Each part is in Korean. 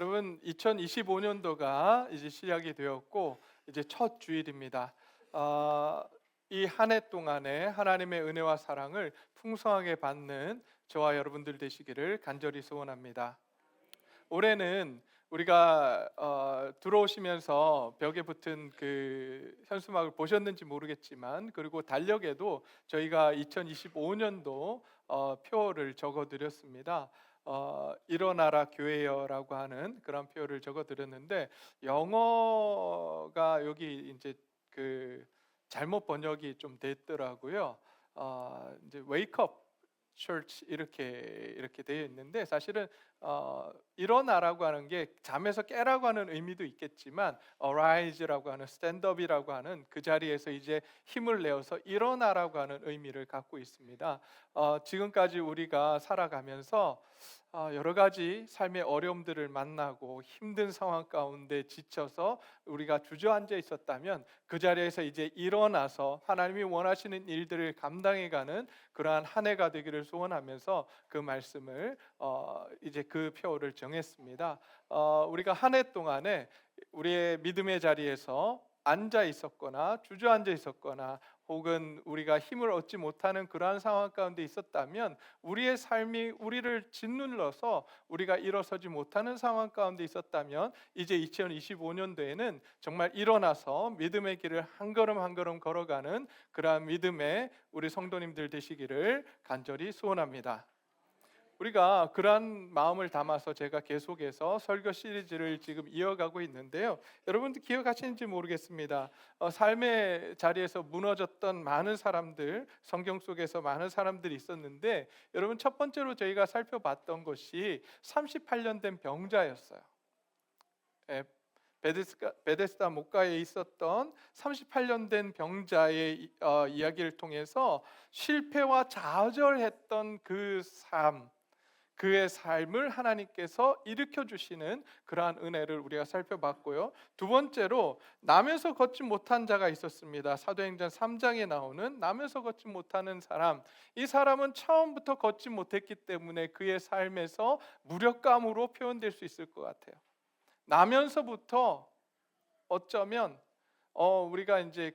여러분 2025년도가 이제 시작이 되었고 이제 첫 주일입니다. 이 한 해 동안에 하나님의 은혜와 사랑을 풍성하게 받는 저와 여러분들 되시기를 간절히 소원합니다. 올해는 우리가 들어오시면서 벽에 붙은 그 현수막을 보셨는지 모르겠지만, 그리고 달력에도 저희가 2025년도 표를 적어드렸습니다. 일어나라 교회여라고 하는 그런 표를 적어드렸는데, 영어가 여기 이제 그 잘못 번역이 좀 됐더라고요. 이제 wake up church 이렇게 되어 있는데, 사실은 일어나라고 하는 게 잠에서 깨라고 하는 의미도 있겠지만, arise라고 하는 stand up이라고 하는 그 자리에서 이제 힘을 내어서 일어나라고 하는 의미를 갖고 있습니다. 지금까지 우리가 살아가면서 여러 가지 삶의 어려움들을 만나고 힘든 상황 가운데 지쳐서 우리가 주저앉아 있었다면, 그 자리에서 이제 일어나서 하나님이 원하시는 일들을 감당해가는 그러한 한 해가 되기를 소원하면서 그 말씀을 이제 그 표를 정했습니다. 우리가 한 해 동안에 우리의 믿음의 자리에서 앉아 있었거나 주저앉아 있었거나, 혹은 우리가 힘을 얻지 못하는 그러한 상황 가운데 있었다면, 우리의 삶이 우리를 짓눌러서 우리가 일어서지 못하는 상황 가운데 있었다면, 이제 2025년도에는 정말 일어나서 믿음의 길을 한 걸음 한 걸음 걸어가는 그러한 믿음의 우리 성도님들 되시기를 간절히 소원합니다. 우리가 그러한 마음을 담아서 제가 계속해서 설교 시리즈를 지금 이어가고 있는데요. 여러분들 기억하시는지 모르겠습니다. 삶의 자리에서 무너졌던 많은 사람들, 성경 속에서 많은 사람들이 있었는데, 여러분 첫 번째로 저희가 살펴봤던 것이 38년 된 병자였어요. 예, 베데스다 목가에 있었던 38년 된 병자의 이야기를 통해서 실패와 좌절했던 그 삶, 그의 삶을 하나님께서 일으켜 주시는 그러한 은혜를 우리가 살펴봤고요. 두 번째로 나면서 걷지 못한 자가 있었습니다. 사도행전 3장에 나오는 나면서 걷지 못하는 사람. 이 사람은 처음부터 걷지 못했기 때문에 그의 삶에서 무력감으로 표현될 수 있을 것 같아요. 나면서부터 어쩌면 우리가 이제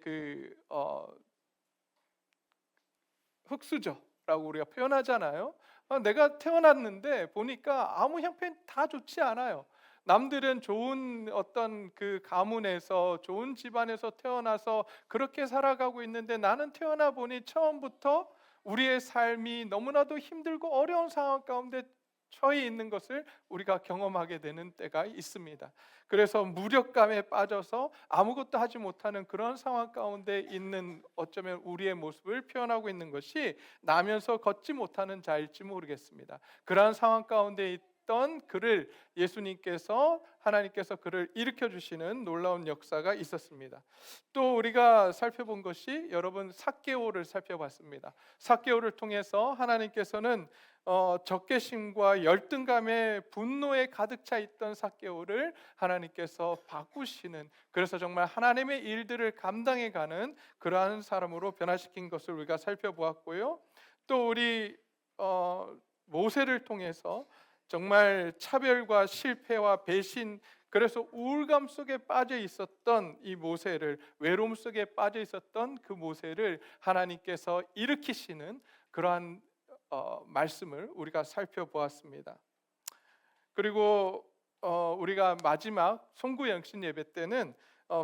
흙수저라고 우리가 표현하잖아요. 내가 태어났는데 보니까 아무 형편 다 좋지 않아요. 남들은 좋은 어떤 그 가문에서, 좋은 집안에서 태어나서 그렇게 살아가고 있는데, 나는 태어나 보니 처음부터 우리의 삶이 너무나도 힘들고 어려운 상황 가운데 처해 있는 것을 우리가 경험하게 되는 때가 있습니다. 그래서 무력감에 빠져서 아무것도 하지 못하는 그런 상황 가운데 있는, 어쩌면 우리의 모습을 표현하고 있는 것이 나면서 걷지 못하는 자일지 모르겠습니다. 그러한 상황 가운데 있던 그를 예수님께서, 하나님께서 그를 일으켜 주시는 놀라운 역사가 있었습니다. 또 우리가 살펴본 것이, 여러분 삭개오를 살펴봤습니다. 삭개오를 통해서 하나님께서는 적개심과 열등감에, 분노에 가득 차 있던 삭개오를 하나님께서 바꾸시는, 그래서 정말 하나님의 일들을 감당해가는 그러한 사람으로 변화시킨 것을 우리가 살펴보았고요. 또 우리 모세를 통해서 정말 차별과 실패와 배신, 그래서 우울감 속에 빠져 있었던 이 모세를, 외로움 속에 빠져 있었던 그 모세를 하나님께서 일으키시는 그러한 말씀을 우리가 살펴보았습니다. 그리고 우리가 마지막 송구영신 예배 때는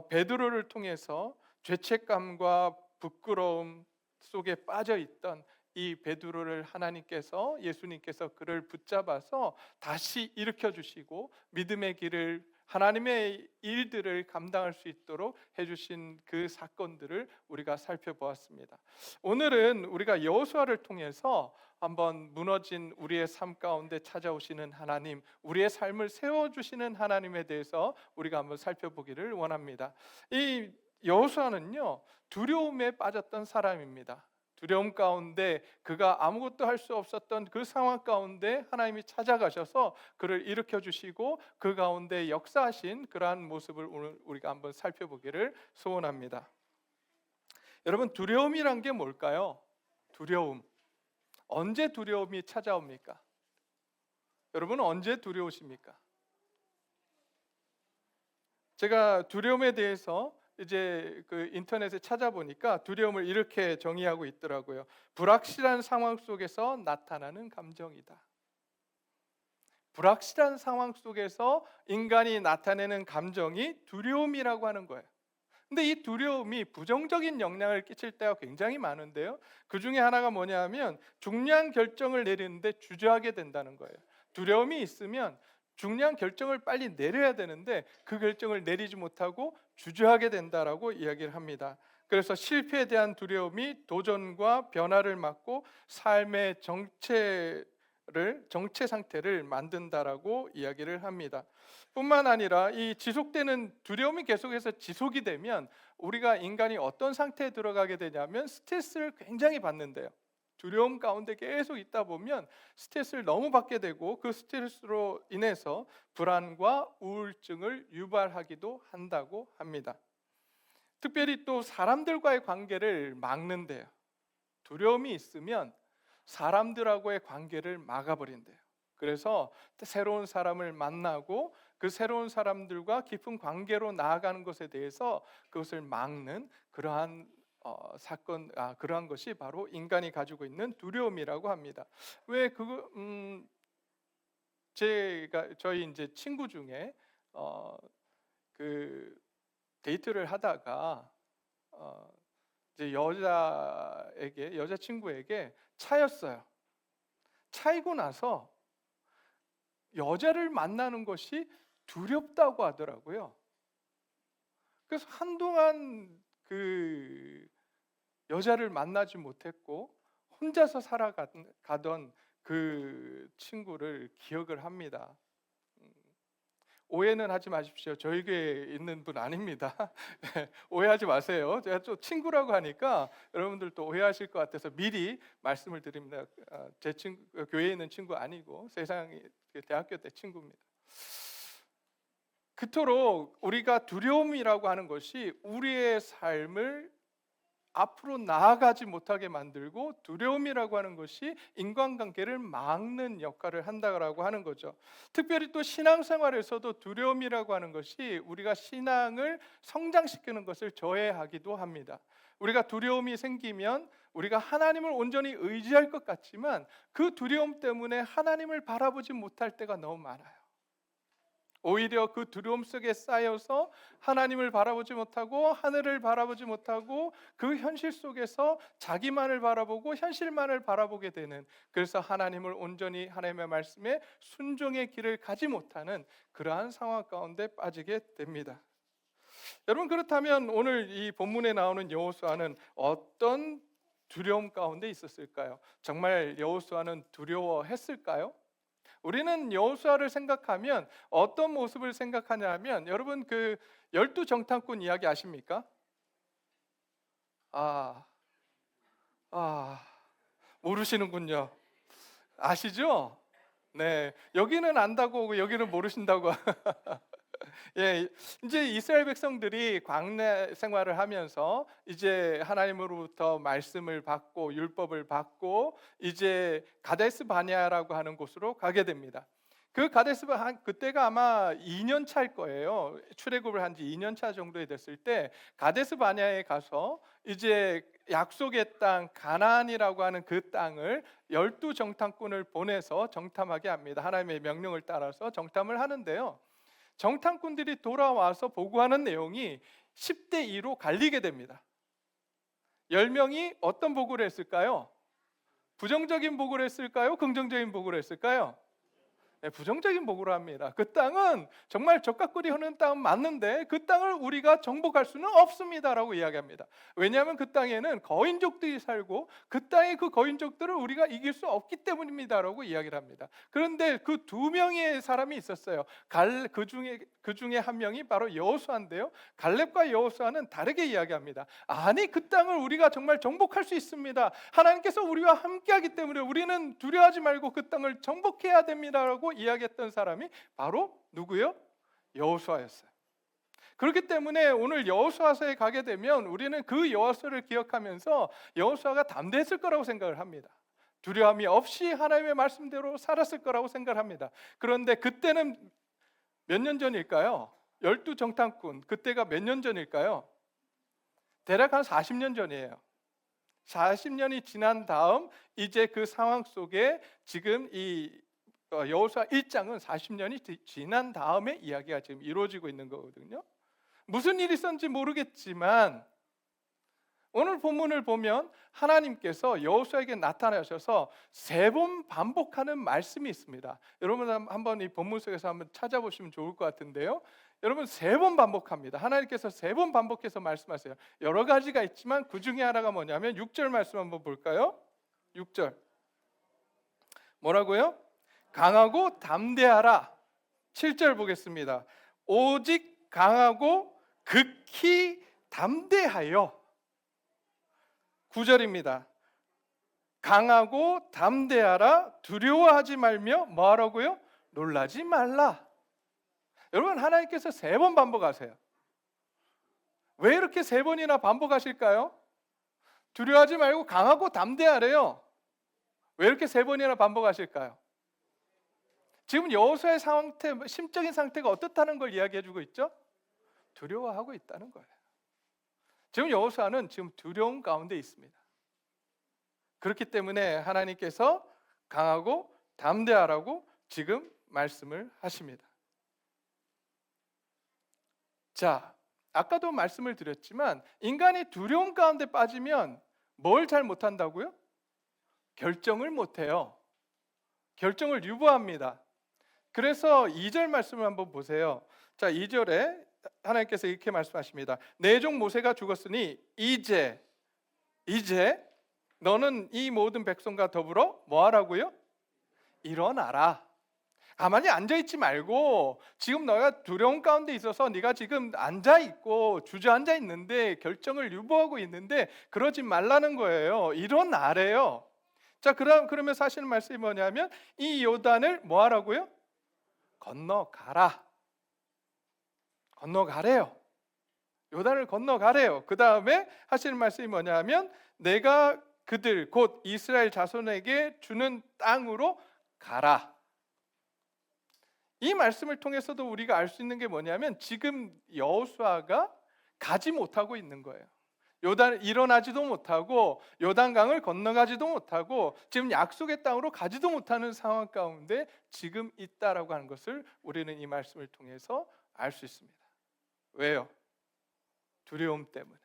베드로를 통해서 죄책감과 부끄러움 속에 빠져 있던 이 베드로를 하나님께서, 예수님께서 그를 붙잡아서 다시 일으켜 주시고 믿음의 길을, 하나님의 일들을 감당할 수 있도록 해주신 그 사건들을 우리가 살펴보았습니다. 오늘은 우리가 여호수아를 통해서 한번 무너진 우리의 삶 가운데 찾아오시는 하나님, 우리의 삶을 세워주시는 하나님에 대해서 우리가 한번 살펴보기를 원합니다. 이 여호수아는요, 두려움에 빠졌던 사람입니다. 두려움 가운데 그가 아무것도 할 수 없었던 그 상황 가운데 하나님이 찾아가셔서 그를 일으켜 주시고 그 가운데 역사하신 그러한 모습을 오늘 우리가 한번 살펴보기를 소원합니다. 여러분, 두려움이란 게 뭘까요? 두려움. 언제 두려움이 찾아옵니까? 여러분은 언제 두려우십니까? 제가 두려움에 대해서 이제 그 인터넷에 찾아보니까 두려움을 이렇게 정의하고 있더라고요. 불확실한 상황 속에서 나타나는 감정이다. 불확실한 상황 속에서 인간이 나타내는 감정이 두려움이라고 하는 거예요. 근데 이 두려움이 부정적인 영향을 끼칠 때가 굉장히 많은데요. 그 중에 하나가 뭐냐면 중요한 결정을 내리는데 주저하게 된다는 거예요. 두려움이 있으면 중요한 결정을 빨리 내려야 되는데 그 결정을 내리지 못하고 주저하게 된다라고 이야기를 합니다. 그래서 실패에 대한 두려움이 도전과 변화를 막고 삶의 정체 상태를 만든다라고 이야기를 합니다. 뿐만 아니라 이 지속되는 두려움이 계속해서 지속이 되면 우리가 인간이 어떤 상태에 들어가게 되냐면 스트레스를 굉장히 받는데요. 두려움 가운데 계속 있다 보면 스트레스를 너무 받게 되고 그 스트레스로 인해서 불안과 우울증을 유발하기도 한다고 합니다. 특별히 또 사람들과의 관계를 막는데요. 두려움이 있으면 사람들하고의 관계를 막아버린대요. 그래서 새로운 사람을 만나고 그 새로운 사람들과 깊은 관계로 나아가는 것에 대해서 그것을 막는 그러한 그러한 것이 바로 인간이 가지고 있는 두려움이라고 합니다. 왜 그거 저희 이제 친구 중에 그 데이트를 하다가 이제 여자친구에게 차였어요. 차이고 나서 여자를 만나는 것이 두렵다고 하더라고요. 그래서 한동안 그 여자를 만나지 못했고 혼자서 살아가던 그 친구를 기억을 합니다. 오해는 하지 마십시오. 저희 교회에 있는 분 아닙니다. 오해하지 마세요. 제가 좀 친구라고 하니까 여러분들도 오해하실 것 같아서 미리 말씀을 드립니다. 제 친구, 교회에 있는 친구 아니고 세상에 대학교 때 친구입니다. 그토록 우리가 두려움이라고 하는 것이 우리의 삶을 앞으로 나아가지 못하게 만들고 두려움이라고 하는 것이 인간관계를 막는 역할을 한다고 하는 거죠. 특별히 또 신앙생활에서도 두려움이라고 하는 것이 우리가 신앙을 성장시키는 것을 저해하기도 합니다. 우리가 두려움이 생기면 우리가 하나님을 온전히 의지할 것 같지만 그 두려움 때문에 하나님을 바라보지 못할 때가 너무 많아요. 오히려 그 두려움 속에 쌓여서 하나님을 바라보지 못하고 하늘을 바라보지 못하고 그 현실 속에서 자기만을 바라보고 현실만을 바라보게 되는, 그래서 하나님을 온전히 하나님의 말씀에 순종의 길을 가지 못하는 그러한 상황 가운데 빠지게 됩니다. 여러분, 그렇다면 오늘 이 본문에 나오는 여호수아는 어떤 두려움 가운데 있었을까요? 정말 여호수아는 두려워했을까요? 우리는 여호수아를 생각하면 어떤 모습을 생각하냐면, 여러분 그 12정탐꾼 이야기 아십니까? 아, 모르시는군요. 아시죠? 네, 여기는 안다고 여기는 모르신다고. 예, 이제 이스라엘 백성들이 광야 생활을 하면서 이제 하나님으로부터 말씀을 받고 율법을 받고 이제 가데스 바네아라고 하는 곳으로 가게 됩니다. 그 그때가 아마 2년 차일 거예요. 출애굽을 한 지 2년 차 정도 됐을 때 가데스 바네아에 가서 이제 약속의 땅 가나안이라고 하는 그 땅을 12정탐꾼을 보내서 정탐하게 합니다. 하나님의 명령을 따라서 정탐을 하는데요. 정탐꾼들이 돌아와서 보고하는 내용이 10대 2로 갈리게 됩니다. 10명이 어떤 보고를 했을까요? 부정적인 보고를 했을까요? 긍정적인 보고를 했을까요? 네, 부정적인 보고를 합니다. 그 땅은 정말 적각꿀이 흐르는 땅은 맞는데 그 땅을 우리가 정복할 수는 없습니다라고 이야기합니다. 왜냐하면 그 땅에는 거인족들이 살고 그 땅의 그 거인족들을 우리가 이길 수 없기 때문입니다라고 이야기를 합니다. 그런데 그 2명의 사람이 있었어요. 그 중에 한 명이 바로 여호수아인데요. 갈렙과 여호수아는 다르게 이야기합니다. 아니, 그 땅을 우리가 정말 정복할 수 있습니다. 하나님께서 우리와 함께하기 때문에 우리는 두려워하지 말고 그 땅을 정복해야 됩니다라고 이야기했던 사람이 바로 누구요? 여호수아였어요. 그렇기 때문에 오늘 여호수아서에 가게 되면 우리는 그 여호수아를 기억하면서 여호수아가 담대했을 거라고 생각을 합니다. 두려움이 없이 하나님의 말씀대로 살았을 거라고 생각을 합니다. 그런데 그때는 몇 년 전일까요? 열두 정탐꾼 그때가 몇 년 전일까요? 대략 한 40년 전이에요. 40년이 지난 다음 이제 그 상황 속에 지금 이 여호수아 1장은 40년이 지난 다음에 이야기가 지금 이루어지고 있는 거거든요. 무슨 일이 있었는지 모르겠지만 오늘 본문을 보면 하나님께서 여호수아에게 나타나셔서 3번 반복하는 말씀이 있습니다. 여러분 한번 이 본문 속에서 한번 찾아보시면 좋을 것 같은데요. 여러분 3번 반복합니다. 하나님께서 3번 반복해서 말씀하세요. 여러 가지가 있지만 그 중에 하나가 뭐냐면 6절 말씀 한번 볼까요? 6절 뭐라고요? 강하고 담대하라. 7절 보겠습니다. 오직 강하고 극히 담대하여. 9절입니다. 강하고 담대하라. 두려워하지 말며 뭐하라고요? 놀라지 말라. 여러분 하나님께서 3번 반복하세요. 왜 이렇게 3번이나 반복하실까요? 두려워하지 말고 강하고 담대하래요. 왜 이렇게 3번이나 반복하실까요? 지금 여호수아의 상태, 심적인 상태가 어떻다는 걸 이야기해주고 있죠? 두려워하고 있다는 거예요. 지금 여호수아는 지금 두려움 가운데 있습니다. 그렇기 때문에 하나님께서 강하고 담대하라고 지금 말씀을 하십니다. 자, 아까도 말씀을 드렸지만 인간이 두려움 가운데 빠지면 뭘 잘 못한다고요? 결정을 못해요. 결정을 유보합니다. 그래서 2절 말씀을 한번 보세요. 자, 2절에 하나님께서 이렇게 말씀하십니다. 내 종 모세가 죽었으니 이제 너는 이 모든 백성과 더불어 뭐 하라고요? 일어나라. 가만히 앉아있지 말고 지금 너가 두려움 가운데 있어서 네가 지금 앉아있고 주저앉아 있는데 결정을 유보하고 있는데 그러지 말라는 거예요. 일어나래요. 자, 그러면 사실 말씀이 뭐냐면 이 요단을 뭐 하라고요? 건너가라. 건너가래요. 요단을 건너가래요. 그 다음에 하시는 말씀이 뭐냐면 내가 그들 곧 이스라엘 자손에게 주는 땅으로 가라. 이 말씀을 통해서도 우리가 알 수 있는 게 뭐냐면 지금 여호수아가 가지 못하고 있는 거예요. 요단 일어나지도 못하고 요단강을 건너가지도 못하고 지금 약속의 땅으로 가지도 못하는 상황 가운데 지금 있다라고 하는 것을 우리는 이 말씀을 통해서 알 수 있습니다. 왜요? 두려움 때문에.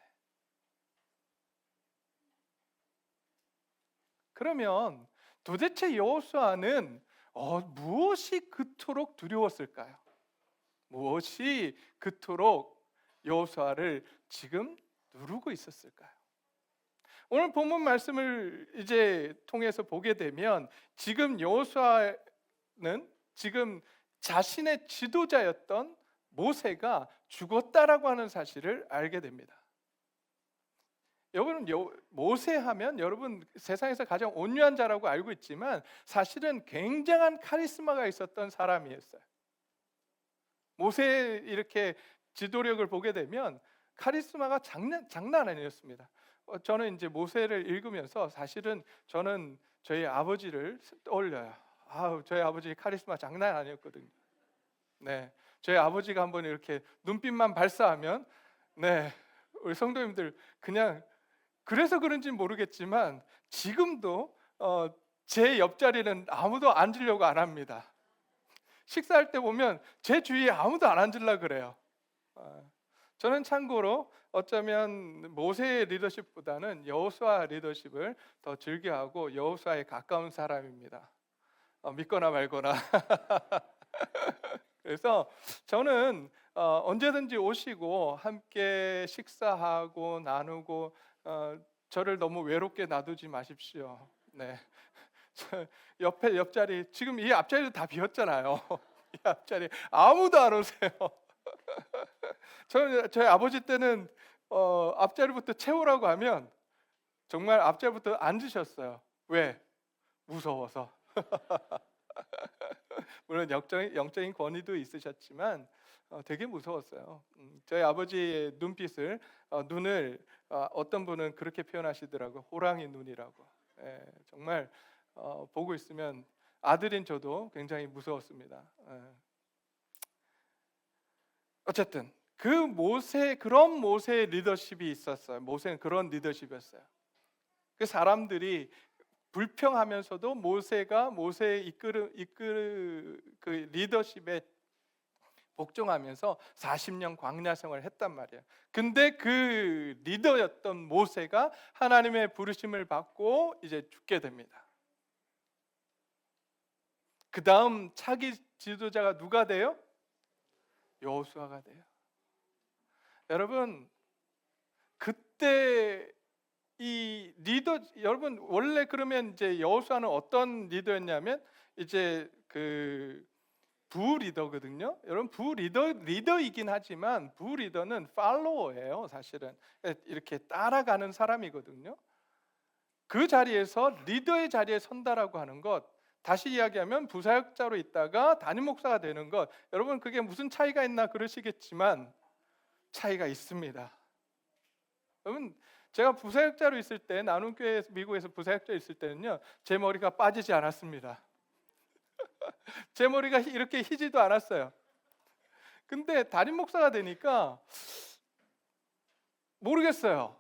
그러면 도대체 여호수아는 무엇이 그토록 두려웠을까요? 무엇이 그토록 여호수아를 지금 누르고 있었을까요? 오늘 본문 말씀을 이제 통해서 보게 되면 지금 여호수아는 지금 자신의 지도자였던 모세가 죽었다라고 하는 사실을 알게 됩니다. 여러분 모세 하면 여러분 세상에서 가장 온유한 자라고 알고 있지만 사실은 굉장한 카리스마가 있었던 사람이었어요. 모세의 이렇게 지도력을 보게 되면 카리스마가 장난 아니었습니다. 저는 이제 모세를 읽으면서 사실은 저는 저희 아버지를 떠올려요. 저희 아버지 카리스마 장난 아니었거든요. 네, 저희 아버지가 한번 이렇게 눈빛만 발사하면 우리 성도님들 그냥 그래서 그런지는 모르겠지만 지금도 제 옆자리는 아무도 앉으려고 안 합니다. 식사할 때 보면 제 주위에 아무도 안 앉으려고 그래요. 저는 참고로 어쩌면 모세의 리더십보다는 여호수아 리더십을 더 즐겨하고 여호수아에 가까운 사람입니다. 믿거나 말거나. 그래서 저는 언제든지 오시고 함께 식사하고 나누고 저를 너무 외롭게 놔두지 마십시오. 네, 옆자리 지금 이 앞자리도 다 비었잖아요. 이 앞자리 아무도 안 오세요. 저희 아버지 때는 앞자리부터 채우라고 하면 정말 앞자리부터 앉으셨어요. 왜? 무서워서. 물론 영적인 권위도 있으셨지만 되게 무서웠어요. 저희 아버지의 눈을 어떤 분은 그렇게 표현하시더라고요. 호랑이 눈이라고. 정말 보고 있으면 아들인 저도 굉장히 무서웠습니다. 어쨌든 그 그런 모세의 리더십이 있었어요. 모세는 그런 리더십이었어요. 그 사람들이 불평하면서도 모세가 모세의 그 리더십에 복종하면서 40년 광야 생활을 했단 말이에요. 근데 그 리더였던 모세가 하나님의 부르심을 받고 이제 죽게 됩니다. 그 다음 차기 지도자가 누가 돼요? 여호수아가 돼요. 여러분, 그때 이 리더, 여러분 원래 그러면 이제 여호수아는 어떤 리더였냐면 이제 그 부리더거든요. 여러분 리더이긴 하지만 부리더는 팔로워예요. 사실은 이렇게 따라가는 사람이거든요. 그 자리에서 리더의 자리에 선다라고 하는 것, 다시 이야기하면 부사역자로 있다가 담임 목사가 되는 것, 여러분 그게 무슨 차이가 있나 그러시겠지만 차이가 있습니다. 여러분, 제가 부사역자로 있을 때, 나눔교회 미국에서 부사역자로 있을 때는요, 제 머리가 빠지지 않았습니다. 제 머리가 이렇게 희지도 않았어요. 근데 담임 목사가 되니까 모르겠어요.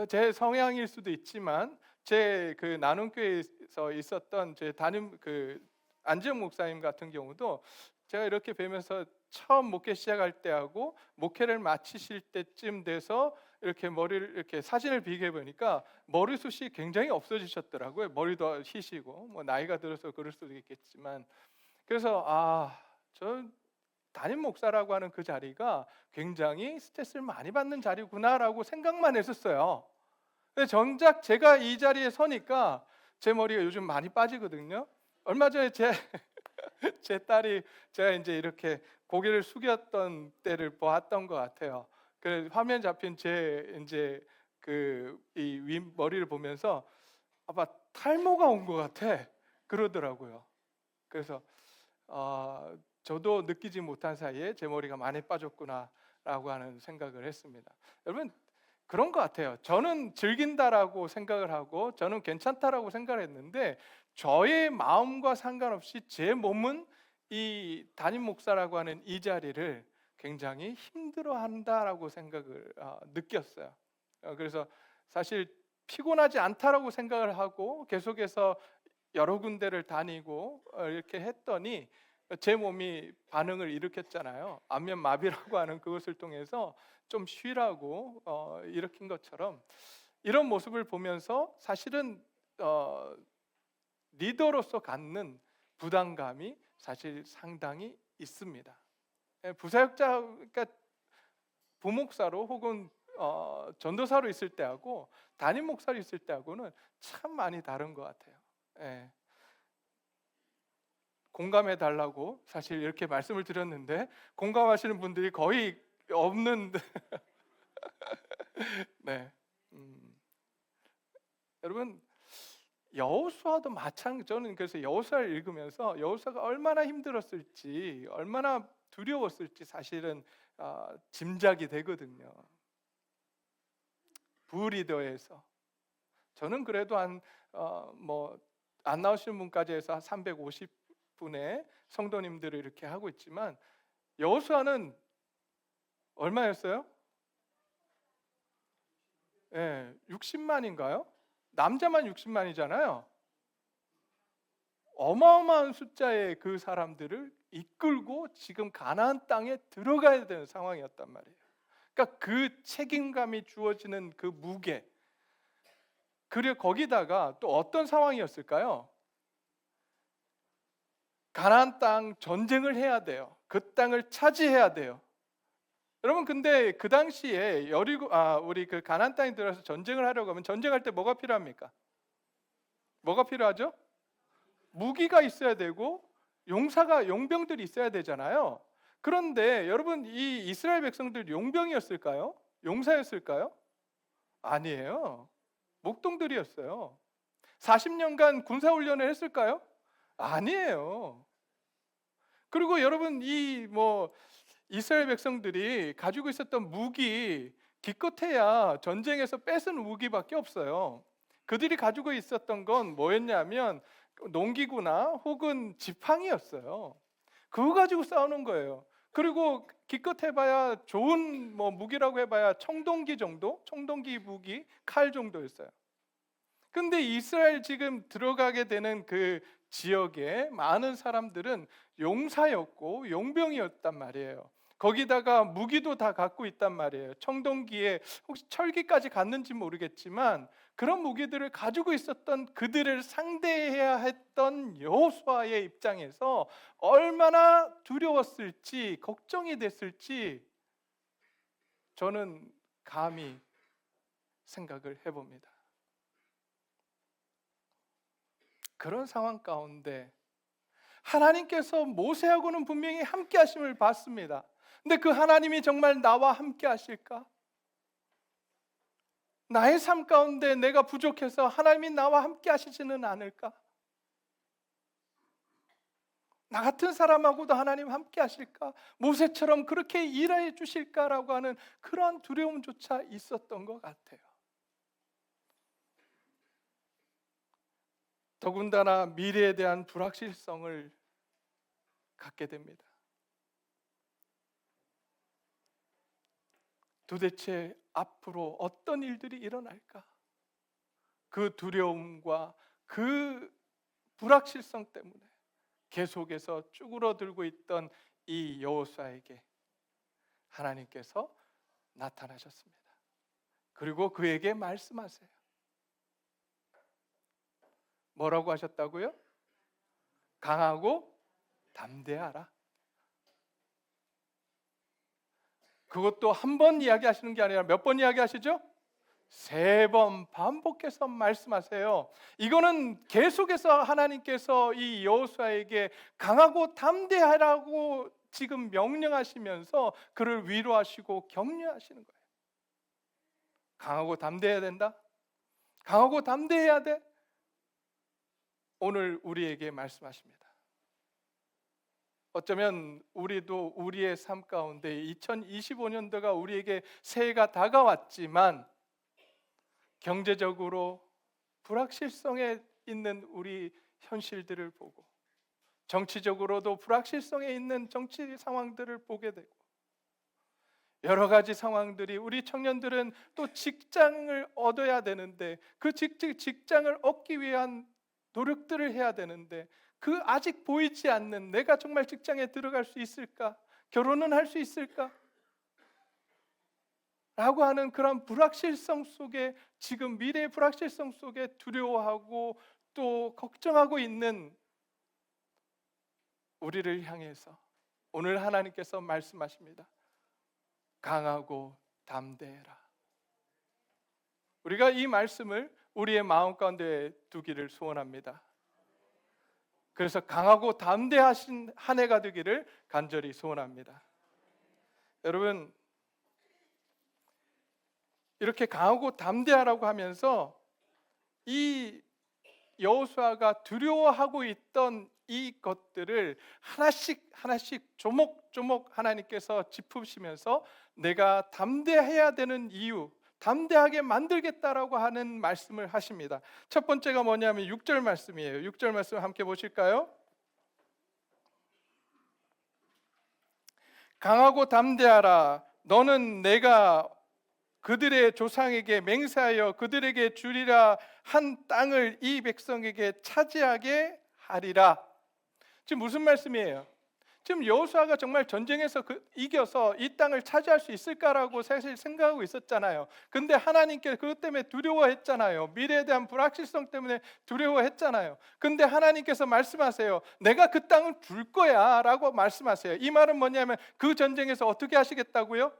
제 성향일 수도 있지만 제 그 나눔교회에서 있었던 제 담임 그 안지영 목사님 같은 경우도 제가 이렇게 뵈면서 처음 목회 시작할 때하고 목회를 마치실 때쯤 돼서 이렇게 머리를 이렇게 사진을 비교해 보니까 머리숱이 굉장히 없어지셨더라고요. 머리도 희시고 뭐 나이가 들어서 그럴 수도 있겠지만, 그래서 저 담임 목사라고 하는 그 자리가 굉장히 스트레스를 많이 받는 자리구나라고 생각만 했었어요. 근데 정작 제가 이 자리에 서니까 제 머리가 요즘 많이 빠지거든요. 얼마 전에 제 딸이 제가 이제 이렇게 고개를 숙였던 때를 보았던 것 같아요. 그 화면 잡힌 제 이제 그 이 윗머리를 보면서 아빠 탈모가 온 것 같아 그러더라고요. 그래서 저도 느끼지 못한 사이에 제 머리가 많이 빠졌구나라고 하는 생각을 했습니다. 여러분, 그런 것 같아요. 저는 즐긴다라고 생각을 하고 저는 괜찮다라고 생각을 했는데 저의 마음과 상관없이 제 몸은 이 담임 목사라고 하는 이 자리를 굉장히 힘들어한다라고 생각을 느꼈어요. 그래서 사실 피곤하지 않다라고 생각을 하고 계속해서 여러 군데를 다니고 이렇게 했더니 제 몸이 반응을 일으켰잖아요. 안면마비라고 하는 그것을 통해서 좀 쉬라고 일으킨 것처럼, 이런 모습을 보면서 사실은 리더로서 갖는 부담감이 사실 상당히 있습니다. 부사역자, 그러니까 부목사로 혹은 전도사로 있을 때하고 담임 목사로 있을 때하고는 참 많이 다른 것 같아요. 예. 공감해 달라고 사실 이렇게 말씀을 드렸는데 공감하시는 분들이 거의 없는 네. 여러분, 여호수아도 마찬가지. 저는 그래서 여호수아를 읽으면서 여호수아가 얼마나 힘들었을지, 얼마나 두려웠을지 사실은 짐작이 되거든요. 부리더에서 저는 그래도 안 나오시는 분까지 해서 350분의 성도님들을 이렇게 하고 있지만 여호수아는 얼마였어요? 60만인가요? 남자만 60만이잖아요. 어마어마한 숫자의 그 사람들을 이끌고 지금 가나안 땅에 들어가야 되는 상황이었단 말이에요. 그러니까 그 책임감이 주어지는 그 무게, 그리고 거기다가 또 어떤 상황이었을까요? 가나안 땅 전쟁을 해야 돼요. 그 땅을 차지해야 돼요. 여러분, 근데 그 당시에 우리 그 가나안 땅에 들어서 전쟁을 하려고 하면 전쟁할 때 뭐가 필요합니까? 뭐가 필요하죠? 무기가 있어야 되고 용병들이 있어야 되잖아요. 그런데 여러분, 이 이스라엘 백성들 용병이었을까요? 용사였을까요? 아니에요. 목동들이었어요. 40년간 군사훈련을 했을까요? 아니에요. 그리고 여러분, 이스라엘 백성들이 가지고 있었던 무기, 기껏해야 전쟁에서 뺏은 무기밖에 없어요. 그들이 가지고 있었던 건 뭐였냐면 농기구나 혹은 지팡이였어요. 그거 가지고 싸우는 거예요. 그리고 기껏 해봐야 좋은 무기라고 해봐야 청동기 정도, 청동기 무기, 칼 정도였어요. 근데 이스라엘 지금 들어가게 되는 그 지역에 많은 사람들은 용사였고 용병이었단 말이에요. 거기다가 무기도 다 갖고 있단 말이에요. 청동기에 혹시 철기까지 갔는지 모르겠지만 그런 무기들을 가지고 있었던 그들을 상대해야 했던 여호수아의 입장에서 얼마나 두려웠을지 걱정이 됐을지 저는 감히 생각을 해봅니다. 그런 상황 가운데 하나님께서 모세하고는 분명히 함께 하심을 봤습니다. 근데 그 하나님이 정말 나와 함께 하실까? 나의 삶 가운데 내가 부족해서 하나님이 나와 함께 하시지는 않을까? 나 같은 사람하고도 하나님 함께 하실까? 모세처럼 그렇게 일해 주실까라고 하는 그런 두려움조차 있었던 것 같아요. 더군다나 미래에 대한 불확실성을 갖게 됩니다. 도대체 앞으로 어떤 일들이 일어날까? 그 두려움과 그 불확실성 때문에 계속해서 쭈그러들고 있던 이 여호수아에게 하나님께서 나타나셨습니다. 그리고 그에게 말씀하세요. 뭐라고 하셨다고요? 강하고 담대하라. 그것도 한 번 이야기하시는 게 아니라 몇 번 이야기하시죠? 3번 반복해서 말씀하세요. 이거는 계속해서 하나님께서 이 여호수아에게 강하고 담대하라고 지금 명령하시면서 그를 위로하시고 격려하시는 거예요. 강하고 담대해야 된다. 강하고 담대해야 돼. 오늘 우리에게 말씀하십니다. 어쩌면 우리도 우리의 삶 가운데 2025년도가 우리에게 새해가 다가왔지만 경제적으로 불확실성에 있는 우리 현실들을 보고 정치적으로도 불확실성에 있는 정치 상황들을 보게 되고 여러 가지 상황들이 우리 청년들은 또 직장을 얻어야 되는데 그 직장을 얻기 위한 노력들을 해야 되는데 그 아직 보이지 않는 내가 정말 직장에 들어갈 수 있을까? 결혼은 할 수 있을까? 라고 하는 그런 불확실성 속에 지금 미래의 불확실성 속에 두려워하고 또 걱정하고 있는 우리를 향해서 오늘 하나님께서 말씀하십니다. 강하고 담대해라. 우리가 이 말씀을 우리의 마음 가운데 두기를 소원합니다. 그래서 강하고 담대하신 한 해가 되기를 간절히 소원합니다. 여러분, 이렇게 강하고 담대하라고 하면서 이 여호수아가 두려워하고 있던 이 것들을 하나씩 조목조목 하나님께서 짚으시면서 내가 담대해야 되는 이유, 담대하게 만들겠다라고 하는 말씀을 하십니다. 첫 번째가 뭐냐면 6절 말씀이에요. 6절 말씀 함께 보실까요? 강하고 담대하라. 너는 내가 그들의 조상에게 맹세하여 그들에게 주리라 한 땅을 이 백성에게 차지하게 하리라. 지금 무슨 말씀이에요? 지금 여호수아가 정말 전쟁에서 이겨서 이 땅을 차지할 수 있을까라고 사실 생각하고 있었잖아요. 근데 하나님께 그것 때문에 두려워했잖아요. 미래에 대한 불확실성 때문에 두려워했잖아요. 근데 하나님께서 말씀하세요. 내가 그 땅을 줄 거야 라고 말씀하세요. 이 말은 뭐냐면 그 전쟁에서 어떻게 하시겠다고요?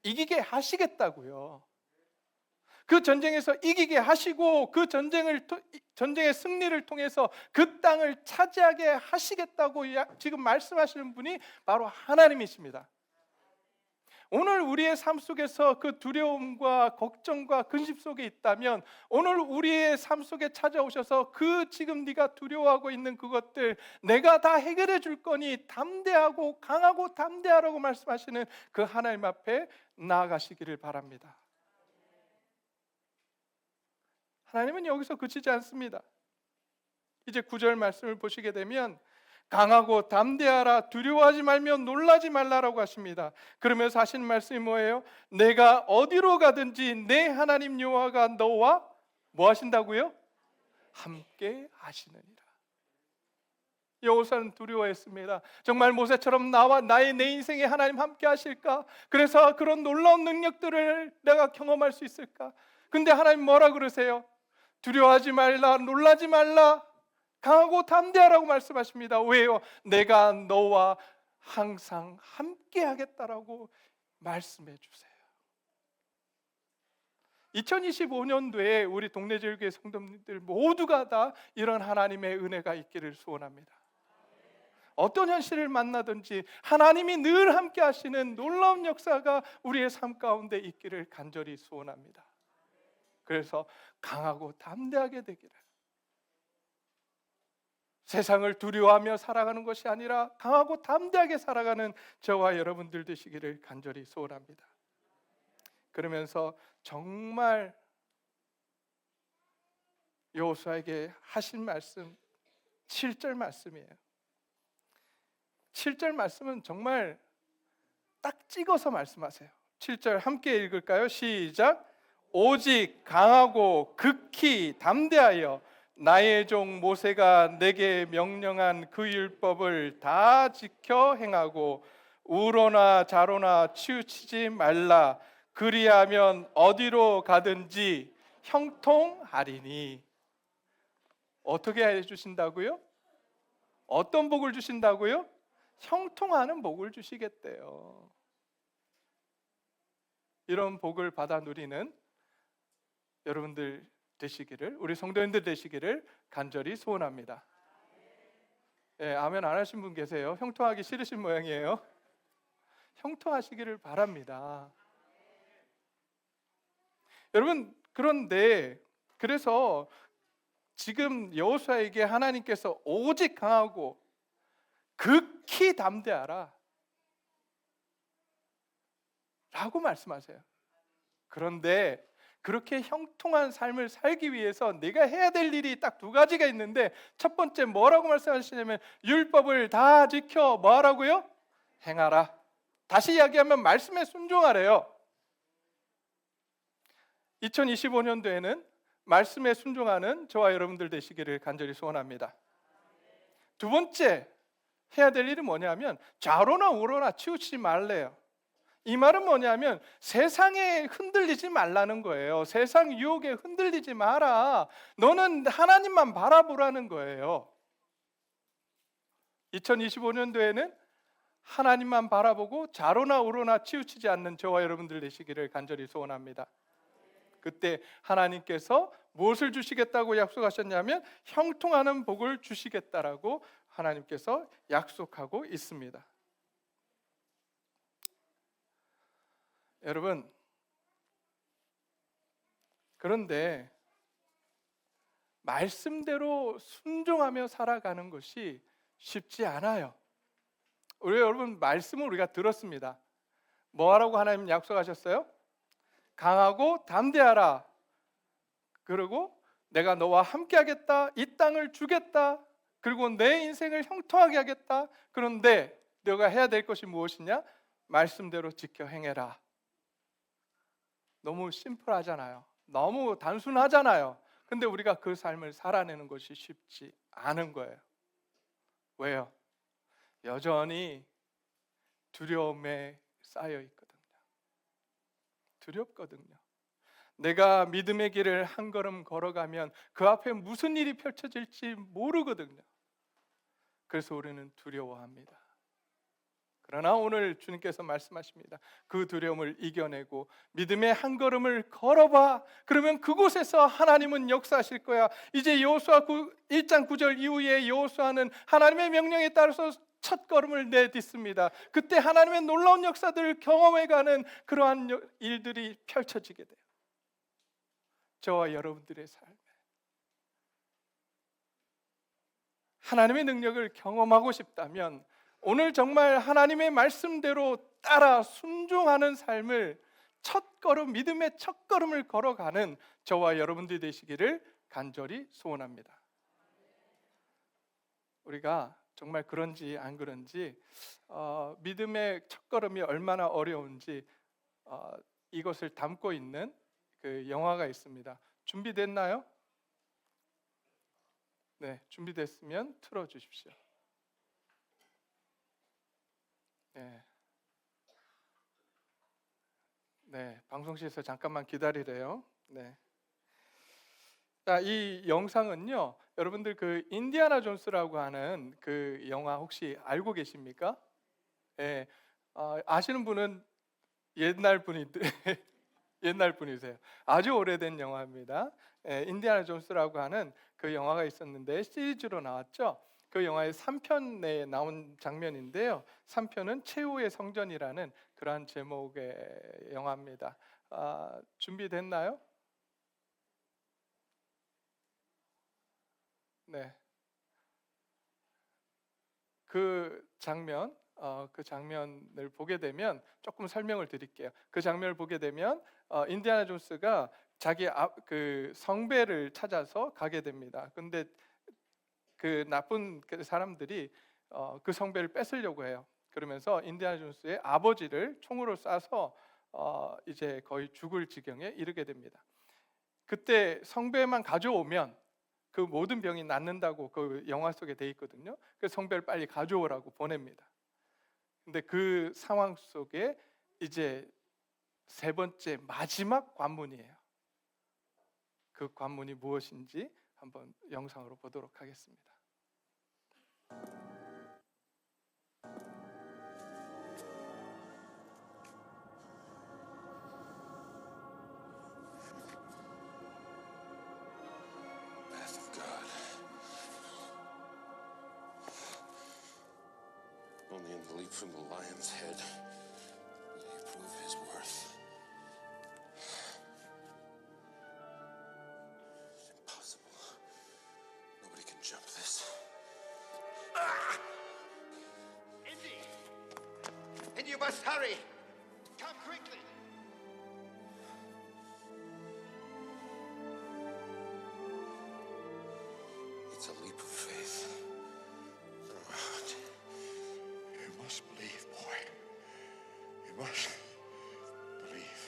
이기게 하시겠다고요. 그 전쟁에서 이기게 하시고 그 전쟁의 승리를 통해서 그 땅을 차지하게 하시겠다고 지금 말씀하시는 분이 바로 하나님이십니다. 오늘 우리의 삶 속에서 그 두려움과 걱정과 근심 속에 있다면 오늘 우리의 삶 속에 찾아오셔서 그 지금 네가 두려워하고 있는 그것들 내가 다 해결해 줄 거니 담대하고 강하고 담대하라고 말씀하시는 그 하나님 앞에 나아가시기를 바랍니다. 하나님은 여기서 그치지 않습니다. 이제 9절 말씀을 보시게 되면 강하고 담대하라. 두려워하지 말며 놀라지 말라라고 하십니다. 그러면서 하시는 말씀이 뭐예요? 내가 어디로 가든지 내 하나님 여호와가 너와 뭐 하신다고요? 함께 하시느니라. 여호수아는 두려워했습니다. 정말 모세처럼 나와 내 인생에 하나님 함께 하실까? 그래서 그런 놀라운 능력들을 내가 경험할 수 있을까? 근데 하나님 뭐라 그러세요? 두려워하지 말라, 놀라지 말라, 강하고 담대하라고 말씀하십니다. 왜요? 내가 너와 항상 함께 하겠다라고 말씀해 주세요. 2025년도에 우리 동네제일교회 성도님들 모두가 다 이런 하나님의 은혜가 있기를 소원합니다. 어떤 현실을 만나든지 하나님이 늘 함께 하시는 놀라운 역사가 우리의 삶 가운데 있기를 간절히 소원합니다. 그래서 강하고 담대하게 되기를, 세상을 두려워하며 살아가는 것이 아니라 강하고 담대하게 살아가는 저와 여러분들 되시기를 간절히 소원합니다. 그러면서 정말 여호수아에게 하신 말씀 7절 말씀이에요. 7절 말씀은 정말 딱 찍어서 말씀하세요. 7절 함께 읽을까요? 시작. 오직 강하고 극히 담대하여 나의 종 모세가 내게 명령한 그 율법을 다 지켜 행하고 우로나 좌로나 치우치지 말라. 그리하면 어디로 가든지 형통하리니. 어떻게 해주신다고요? 어떤 복을 주신다고요? 형통하는 복을 주시겠대요. 이런 복을 받아 누리는 여러분들 되시기를, 우리 성도님들 되시기를 간절히 소원합니다. 아멘 안 하신 분 계세요? 형통하기 싫으신 모양이에요. 형통하시기를 바랍니다. 여러분, 그런데 그래서 지금 여호수아에게 하나님께서 오직 강하고 극히 담대하라 라고 말씀하세요. 그런데 그렇게 형통한 삶을 살기 위해서 내가 해야 될 일이 딱 두 가지가 있는데, 첫 번째 뭐라고 말씀하시냐면 율법을 다 지켜 뭐 하라고요? 행하라. 다시 이야기하면 말씀에 순종하래요. 2025년도에는 말씀에 순종하는 저와 여러분들 되시기를 간절히 소원합니다. 두 번째 해야 될 일은 뭐냐면 좌로나 우로나 치우치지 말래요. 이 말은 뭐냐면 세상에 흔들리지 말라는 거예요. 세상 유혹에 흔들리지 마라. 너는 하나님만 바라보라는 거예요. 2025년도에는 하나님만 바라보고 좌로나 우로나 치우치지 않는 저와 여러분들 되시기를 간절히 소원합니다. 그때 하나님께서 무엇을 주시겠다고 약속하셨냐면 형통하는 복을 주시겠다라고 하나님께서 약속하고 있습니다. 여러분, 그런데 말씀대로 순종하며 살아가는 것이 쉽지 않아요. 우리 여러분, 말씀을 우리가 들었습니다. 뭐 하라고 하나님 약속하셨어요? 강하고 담대하라. 그리고 내가 너와 함께 하겠다. 이 땅을 주겠다. 그리고 내 인생을 형통하게 하겠다. 그런데 너가 해야 될 것이 무엇이냐? 말씀대로 지켜 행해라. 너무 심플하잖아요. 너무 단순하잖아요. 근데 우리가 그 삶을 살아내는 것이 쉽지 않은 거예요. 왜요? 여전히 두려움에 쌓여 있거든요. 두렵거든요. 내가 믿음의 길을 한 걸음 걸어가면 그 앞에 무슨 일이 펼쳐질지 모르거든요. 그래서 우리는 두려워합니다. 그러나 오늘 주님께서 말씀하십니다. 그 두려움을 이겨내고 믿음의 한 걸음을 걸어봐. 그러면 그곳에서 하나님은 역사하실 거야. 이제 여호수아 1장 9절 이후에 여호수아는 하나님의 명령에 따라서 첫 걸음을 내딛습니다. 그때 하나님의 놀라운 역사들을 경험해가는 그러한 일들이 펼쳐지게 돼요. 저와 여러분들의 삶에 하나님의 능력을 경험하고 싶다면 오늘 정말 하나님의 말씀대로 따라 순종하는 삶을 믿음의 첫 걸음을 걸어가는 저와 여러분들이 되시기를 간절히 소원합니다. 우리가 정말 그런지 안 그런지 믿음의 첫걸음이 얼마나 어려운지 이것을 담고 있는 그 영화가 있습니다. 준비됐나요? 네, 준비됐으면 틀어주십시오. 네, 네, 방송실에서 잠깐만 기다리래요. 네. 자, 이 영상은요, 여러분들 그 인디아나 존스라고 하는 그 영화 혹시 알고 계십니까? 예, 아시는 분은 옛날 분이 옛날 분이세요. 아주 오래된 영화입니다. 예, 인디아나 존스라고 하는 그 영화가 있었는데 시리즈로 나왔죠. 그 영화의 3편에 나온 장면인데요. 3편은 최후의 성전이라는 그러한 제목의 영화입니다. 준비됐나요? 네. 그 장면을 보게 되면 조금 설명을 드릴게요. 그 장면을 보게 되면 인디아나 존스가 자기 그 성배를 찾아서 가게 됩니다. 근데 그 나쁜 그 사람들이 그 성배를 뺏으려고 해요. 그러면서 인디아나 존스의 아버지를 총으로 쏴서 이제 거의 죽을 지경에 이르게 됩니다. 그때 성배만 가져오면 그 모든 병이 낫는다고 그 영화 속에 돼 있거든요. 그 성배를 빨리 가져오라고 보냅니다. 근데 그 상황 속에 이제 세 번째 마지막 관문이에요. 그 관문이 무엇인지 한번 영상으로 보도록 하겠습니다. Wrath of God. Only in the leap from the lion's head will he prove his worth. It's impossible. Nobody can jump this. Indy! Indy, you must hurry! Come quickly! It's a leap of faith. Throw out. You must believe, boy. You must believe.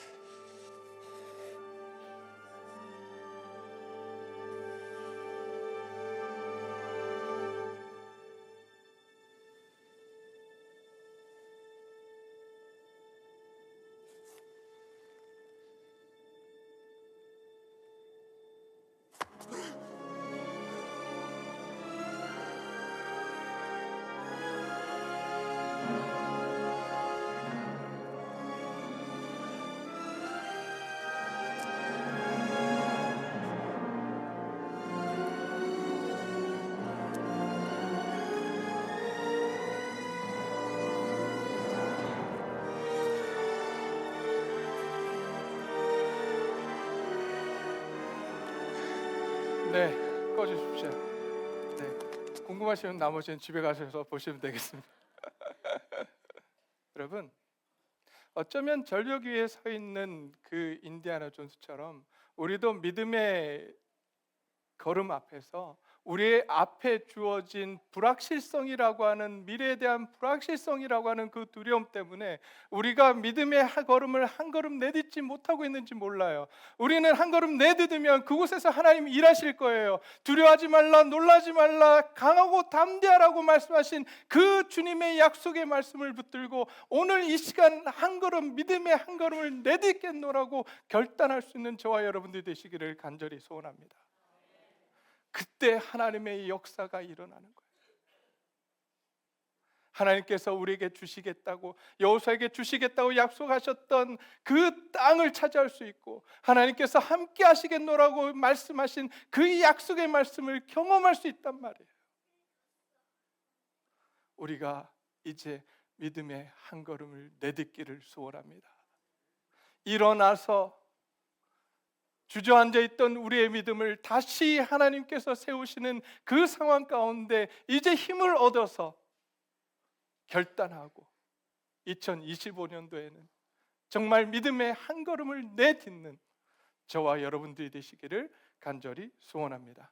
네, 꺼주십시오. 네, 궁금하시면 나머지는 집에 가셔서 보시면 되겠습니다. 여러분, 어쩌면 절벽 위에 서 있는 그 인디아나 존스처럼 우리도 믿음의 걸음 앞에서 우리의 앞에 주어진 불확실성이라고 하는, 미래에 대한 불확실성이라고 하는 그 두려움 때문에 우리가 믿음의 걸음을 한 걸음 내딛지 못하고 있는지 몰라요. 우리는 한 걸음 내딛으면 그곳에서 하나님이 일하실 거예요. 두려워하지 말라, 놀라지 말라, 강하고 담대하라고 말씀하신 그 주님의 약속의 말씀을 붙들고 오늘 이 시간 한 걸음, 믿음의 한 걸음을 내딛겠노라고 결단할 수 있는 저와 여러분들이 되시기를 간절히 소원합니다. 그때 하나님의 역사가 일어나는 거예요. 하나님께서 우리에게 주시겠다고, 여호수아에게 주시겠다고 약속하셨던 그 땅을 차지할 수 있고, 하나님께서 함께 하시겠노라고 말씀하신 그 약속의 말씀을 경험할 수 있단 말이에요. 우리가 이제 믿음의 한 걸음을 내딛기를 소원합니다. 일어나서 주저앉아 있던 우리의 믿음을 다시 하나님께서 세우시는 그 상황 가운데 이제 힘을 얻어서 결단하고 2025년도에는 정말 믿음의 한 걸음을 내딛는 저와 여러분들이 되시기를 간절히 소원합니다.